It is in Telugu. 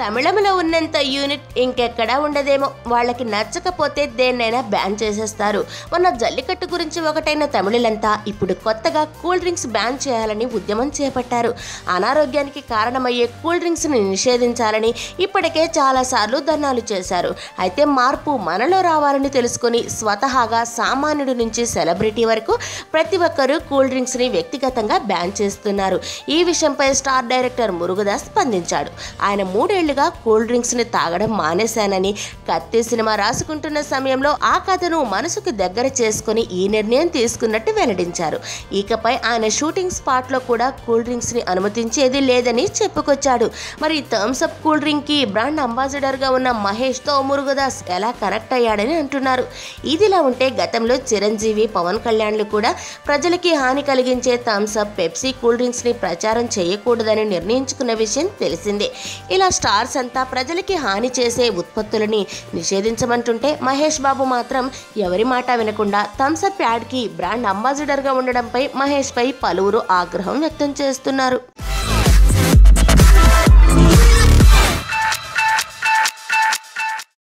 తమిళంలో ఉన్నంత యూనిట్ ఇంకెక్కడా ఉండదేమో. వాళ్ళకి నచ్చకపోతే దేన్నైనా బ్యాన్ చేసేస్తారు. మొన్న జల్లికట్టు గురించి ఒకటైన తమిళులంతా ఇప్పుడు కొత్తగా కూల్ డ్రింక్స్ బ్యాన్ చేయాలని ఉద్యమం చేపట్టారు. అనారోగ్యానికి కారణమయ్యే కూల్ డ్రింక్స్ని నిషేధించాలని ఇప్పటికే చాలాసార్లు ధర్నాలు చేశారు. అయితే మార్పు మనలో రావాలని తెలుసుకుని స్వతహాగా సామాన్యుడి నుంచి సెలబ్రిటీ వరకు ప్రతి ఒక్కరూ కూల్ డ్రింక్స్ని వ్యక్తిగతంగా బ్యాన్ చేస్తున్నారు. ఈ విషయంపై స్టార్ డైరెక్టర్ మురుగదాస్ స్పందించాడు. ఆయన 3 ఏళ్లుగా కూల్ డ్రింక్స్ ని తాగడం మానేశానని, కత్తి సినిమా రాసుకుంటున్న సమయంలో ఆ కథను మనసుకు దగ్గర చేసుకుని ఈ నిర్ణయం తీసుకున్నట్టు వెల్లడించారు. ఇకపై ఆయన షూటింగ్ స్పాట్ లో కూడా కూల్ డ్రింక్స్ ని అనుమతించేది లేదని చెప్పుకొచ్చాడు. మరి థమ్స్ అప్ కూల్ డ్రింక్ కి బ్రాండ్ అంబాసిడర్ గా ఉన్న మహేష్ తో మురుగదాస్ ఎలా కనెక్ట్ అయ్యాడని అంటున్నారు. ఇదిలా ఉంటే గతంలో చిరంజీవి, పవన్ కళ్యాణ్లు కూడా ప్రజలకి హాని కలిగించే Thums Up, Pepsi cool drinks ని ప్రచారం చేయకూడదని నిర్ణయించుకున్న విషయం తెలిసిందే. ఇలా స్టార్స్ అంతా ప్రజలకి హాని చేసే ఉత్పత్తులని నిషేధించమంటుంటే మహేష్ బాబు మాత్రం ఎవరి మాట వినకుండా థమ్స్ అప్ యాడ్ కి బ్రాండ్ అంబాసిడర్ గా ఉండడంపై మహేష్ పై పలువురు ఆగ్రహం వ్యక్తం చేస్తున్నారు.